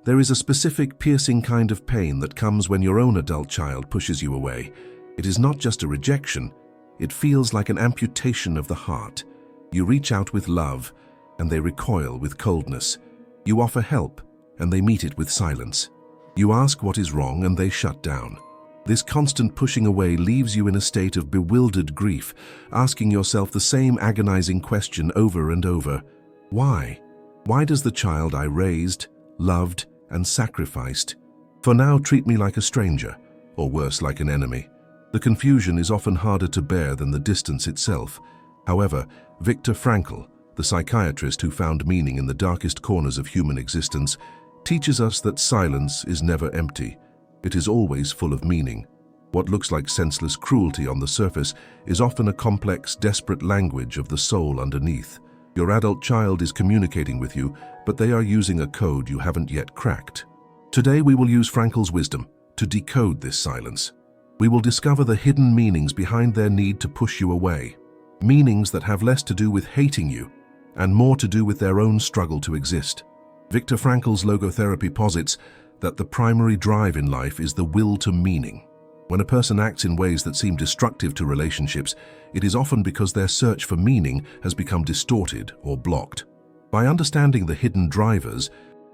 There is a specific piercing kind of pain that comes when your own adult child pushes you away. It is not just a rejection, it feels like an amputation of the heart. You reach out with love, and they recoil with coldness. You offer help, and they meet it with silence. You ask what is wrong, and they shut down. This constant pushing away leaves you in a state of bewildered grief, asking yourself the same agonizing question over and over. Why? Why does the child I raised, loved, and sacrificed for now treat me like a stranger, or worse, like an enemy? The confusion is often harder to bear than the distance itself. However, Viktor Frankl, the psychiatrist who found meaning in the darkest corners of human existence, teaches us that silence is never empty. It is always full of meaning. What looks like senseless cruelty on the surface is often a complex, desperate language of the soul underneath. Your adult child is communicating with you, but they are using a code you haven't yet cracked. Today we will use Frankl's wisdom to decode this silence. We will discover the hidden meanings behind their need to push you away. Meanings that have less to do with hating you and more to do with their own struggle to exist. Viktor Frankl's logotherapy posits that the primary drive in life is the will to meaning. When a person acts in ways that seem destructive to relationships, it is often because their search for meaning has become distorted or blocked. By understanding the hidden drivers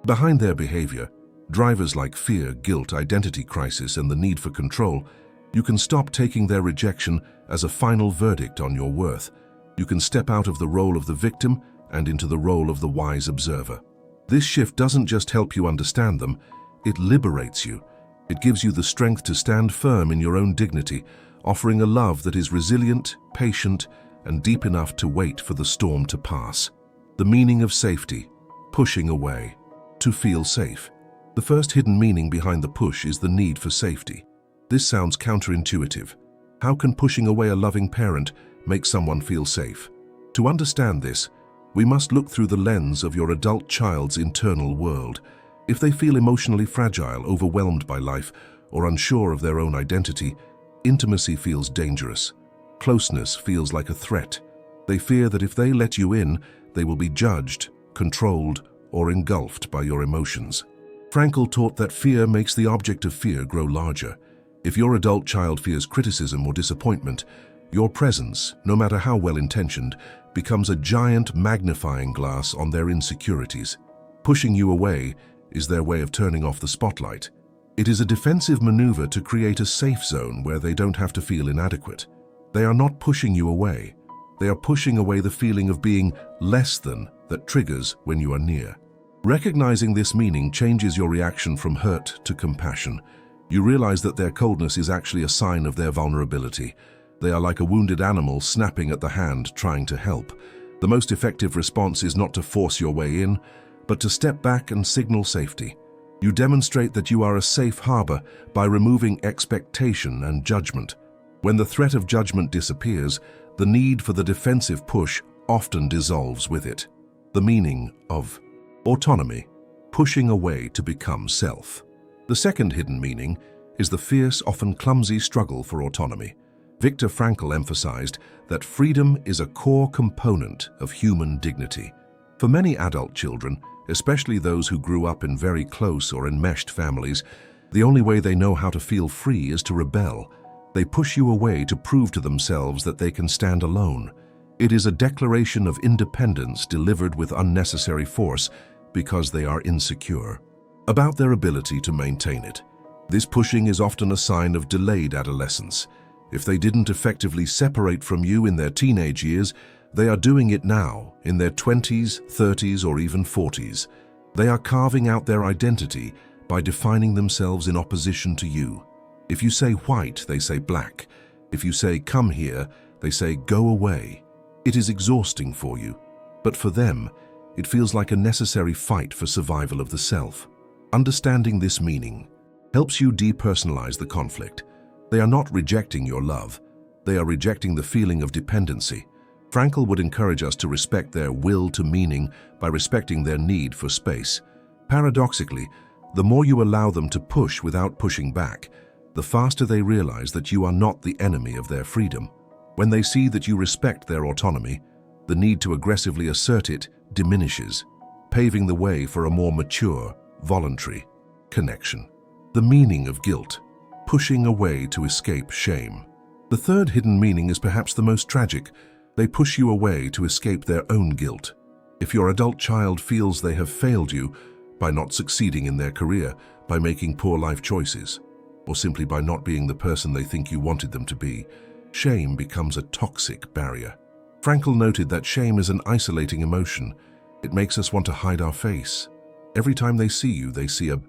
behind their behavior, drivers like fear, guilt, identity crisis, and the need for control, you can stop taking their rejection as a final verdict on your worth. You can step out of the role of the victim and into the role of the wise observer. This shift doesn't just help you understand them, it liberates you. It gives you the strength to stand firm in your own dignity, offering a love that is resilient, patient, and deep enough to wait for the storm to pass. The meaning of safety, pushing away, to feel safe. The first hidden meaning behind the push is the need for safety. This sounds counterintuitive. How can pushing away a loving parent make someone feel safe? To understand this, we must look through the lens of your adult child's internal world. If they feel emotionally fragile, overwhelmed by life, or unsure of their own identity, intimacy feels dangerous. Closeness feels like a threat. They fear that if they let you in, they will be judged, controlled, or engulfed by your emotions. Frankl taught that fear makes the object of fear grow larger. If your adult child fears criticism or disappointment, your presence, no matter how well-intentioned, becomes a giant magnifying glass on their insecurities. Pushing you away is their way of turning off the spotlight. It is a defensive maneuver to create a safe zone where they don't have to feel inadequate. They are not pushing you away. They are pushing away the feeling of being less than that triggers when you are near. Recognizing this meaning changes your reaction from hurt to compassion. You realize that their coldness is actually a sign of their vulnerability. They are like a wounded animal snapping at the hand, trying to help. The most effective response is not to force your way in, but to step back and signal safety. You demonstrate that you are a safe harbor by removing expectation and judgment. When the threat of judgment disappears, the need for the defensive push often dissolves with it. The meaning of autonomy, pushing away to become self. The second hidden meaning is the fierce, often clumsy struggle for autonomy. Viktor Frankl emphasized that freedom is a core component of human dignity. For many adult children, especially those who grew up in very close or enmeshed families, the only way they know how to feel free is to rebel. They push you away to prove to themselves that they can stand alone. It is a declaration of independence delivered with unnecessary force because they are insecure about their ability to maintain it. This pushing is often a sign of delayed adolescence. If they didn't effectively separate from you in their teenage years, they are doing it now, in their 20s, 30s, or even 40s. They are carving out their identity by defining themselves in opposition to you. If you say white, they say black. If you say come here, they say go away. It is exhausting for you, but for them, it feels like a necessary fight for survival of the self. Understanding this meaning helps you depersonalize the conflict. They are not rejecting your love. They are rejecting the feeling of dependency. Frankl would encourage us to respect their will to meaning by respecting their need for space. Paradoxically, the more you allow them to push without pushing back, the faster they realize that you are not the enemy of their freedom. When they see that you respect their autonomy, the need to aggressively assert it diminishes, paving the way for a more mature, voluntary, connection. The meaning of guilt, pushing away to escape shame. The third hidden meaning is perhaps the most tragic. They push you away to escape their own guilt. If your adult child feels they have failed you by not succeeding in their career, by making poor life choices, or simply by not being the person they think you wanted them to be, shame becomes a toxic barrier. Frankl noted that shame is an isolating emotion. It makes us want to hide our face. Every time they see a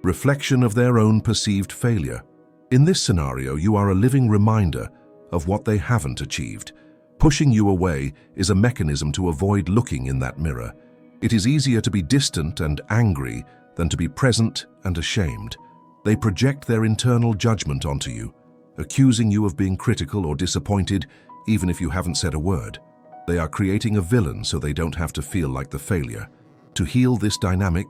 reflection of their own perceived failure. In this scenario, you are a living reminder of what they haven't achieved. Pushing you away is a mechanism to avoid looking in that mirror. It is easier to be distant and angry than to be present and ashamed. They project their internal judgment onto you, accusing you of being critical or disappointed, even if you haven't said a word. They are creating a villain so they don't have to feel like the failure. To heal this dynamic,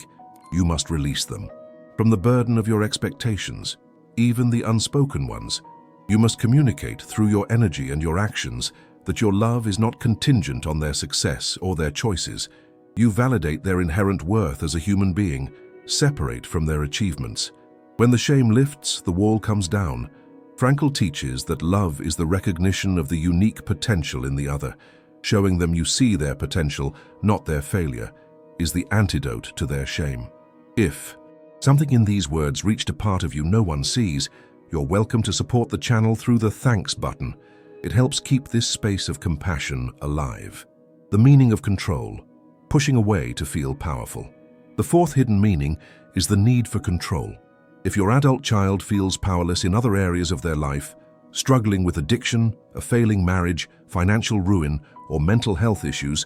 you must release them from the burden of your expectations, even the unspoken ones. You must communicate through your energy and your actions that your love is not contingent on their success or their choices. You validate their inherent worth as a human being, separate from their achievements. When the shame lifts, the wall comes down. Frankl teaches that love is the recognition of the unique potential in the other. Showing them you see their potential, not their failure, is the antidote to their shame. If something in these words reached a part of you no one sees, you're welcome to support the channel through the thanks button. It helps keep this space of compassion alive. The meaning of control, pushing away to feel powerful. The fourth hidden meaning is the need for control. If your adult child feels powerless in other areas of their life, struggling with addiction, a failing marriage, financial ruin, or mental health issues,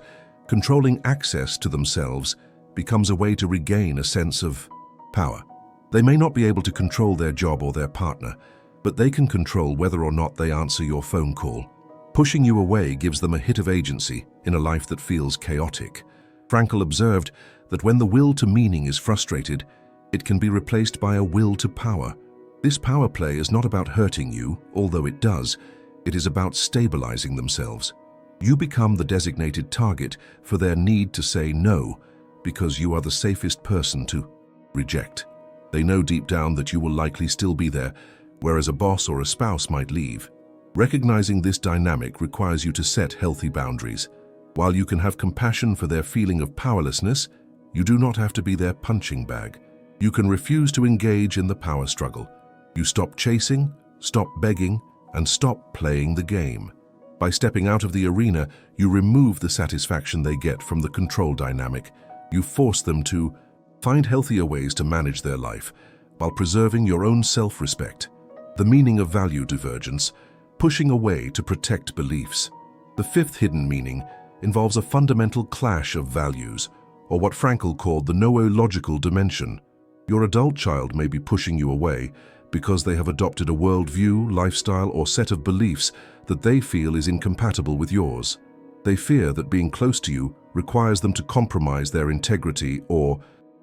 controlling access to themselves becomes a way to regain a sense of power. They may not be able to control their job or their partner, but they can control whether or not they answer your phone call. Pushing you away gives them a hit of agency in a life that feels chaotic. Frankl observed that when the will to meaning is frustrated, it can be replaced by a will to power. This power play is not about hurting you, although it does. It is about stabilizing themselves. You become the designated target for their need to say no, because you are the safest person to reject. They know deep down that you will likely still be there, whereas a boss or a spouse might leave. Recognizing this dynamic requires you to set healthy boundaries. While you can have compassion for their feeling of powerlessness, you do not have to be their punching bag. You can refuse to engage in the power struggle. You stop chasing, stop begging, and stop playing the game. By stepping out of the arena, you remove the satisfaction they get from the control dynamic. You force them to find healthier ways to manage their life while preserving your own self-respect. The meaning of value divergence, pushing away to protect beliefs. The fifth hidden meaning involves a fundamental clash of values, or what Frankl called the noological dimension. Your adult child may be pushing you away because they have adopted a worldview, lifestyle, or set of beliefs that they feel is incompatible with yours. They fear that being close to you requires them to compromise their integrity or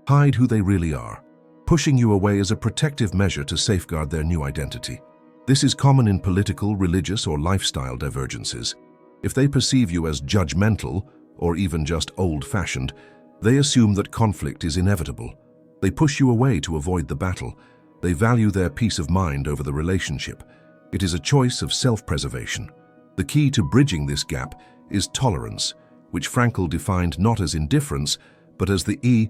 hide who they really are. Pushing you away is a protective measure to safeguard their new identity. This is common in political, religious, or lifestyle divergences. If they perceive you as judgmental, or even just old-fashioned, they assume that conflict is inevitable. They push you away to avoid the battle. They value their peace of mind over the relationship. It is a choice of self-preservation. The key to bridging this gap is tolerance, which Frankl defined not as indifference, but as the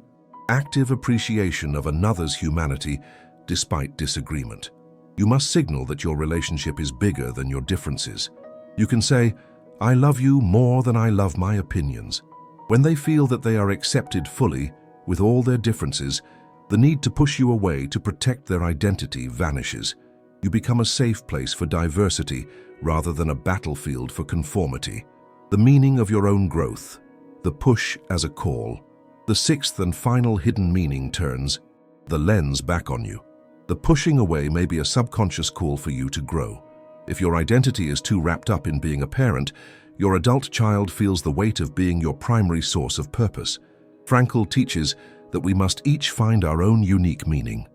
active appreciation of another's humanity despite disagreement. You must signal that your relationship is bigger than your differences. You can say, "I love you more than I love my opinions." When they feel that they are accepted fully, with all their differences, the need to push you away to protect their identity vanishes. You become a safe place for diversity rather than a battlefield for conformity. The meaning of your own growth, the push as a call. The sixth and final hidden meaning turns the lens back on you. The pushing away may be a subconscious call for you to grow. If your identity is too wrapped up in being a parent, your adult child feels the weight of being your primary source of purpose. Frankl teaches that we must each find our own unique meaning.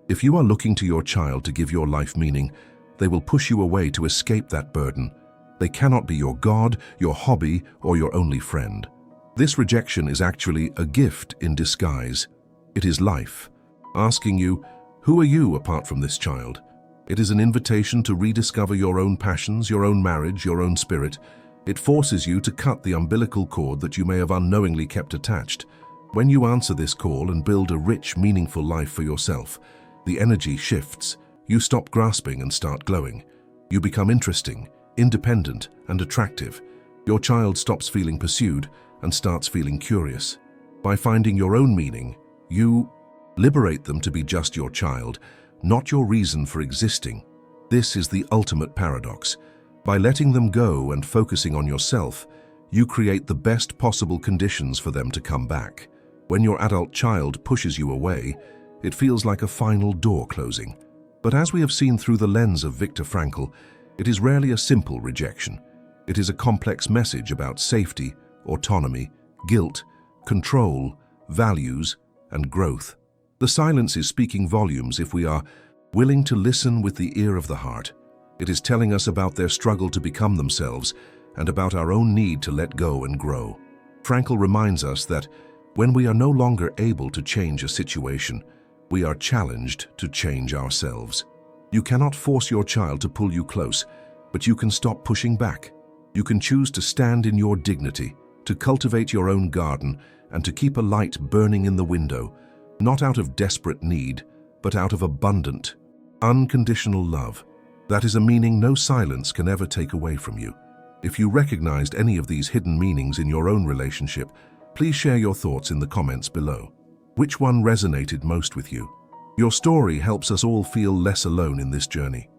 If you are looking to your child to give your life meaning, they will push you away to escape that burden. They cannot be your God, your hobby, or your only friend. This rejection is actually a gift in disguise. It is life, asking you, who are you apart from this child? It is an invitation to rediscover your own passions, your own marriage, your own spirit. It forces you to cut the umbilical cord that you may have unknowingly kept attached. When you answer this call and build a rich, meaningful life for yourself, the energy shifts. You stop grasping and start glowing. You become interesting, independent, and attractive. Your child stops feeling pursued and starts feeling curious. By finding your own meaning, you liberate them to be just your child, not your reason for existing. This is the ultimate paradox. By letting them go and focusing on yourself, you create the best possible conditions for them to come back. When your adult child pushes you away, it feels like a final door closing. But as we have seen through the lens of Viktor Frankl, it is rarely a simple rejection. It is a complex message about safety, autonomy, guilt, control, values, and growth. The silence is speaking volumes if we are willing to listen with the ear of the heart. It is telling us about their struggle to become themselves and about our own need to let go and grow. Frankl reminds us that when we are no longer able to change a situation, we are challenged to change ourselves. You cannot force your child to pull you close, but you can stop pushing back. You can choose to stand in your dignity, to cultivate your own garden, and to keep a light burning in the window, not out of desperate need, but out of abundant, unconditional love. That is a meaning no silence can ever take away from you. If you recognized any of these hidden meanings in your own relationship, please share your thoughts in the comments below. Which one resonated most with you? Your story helps us all feel less alone in this journey.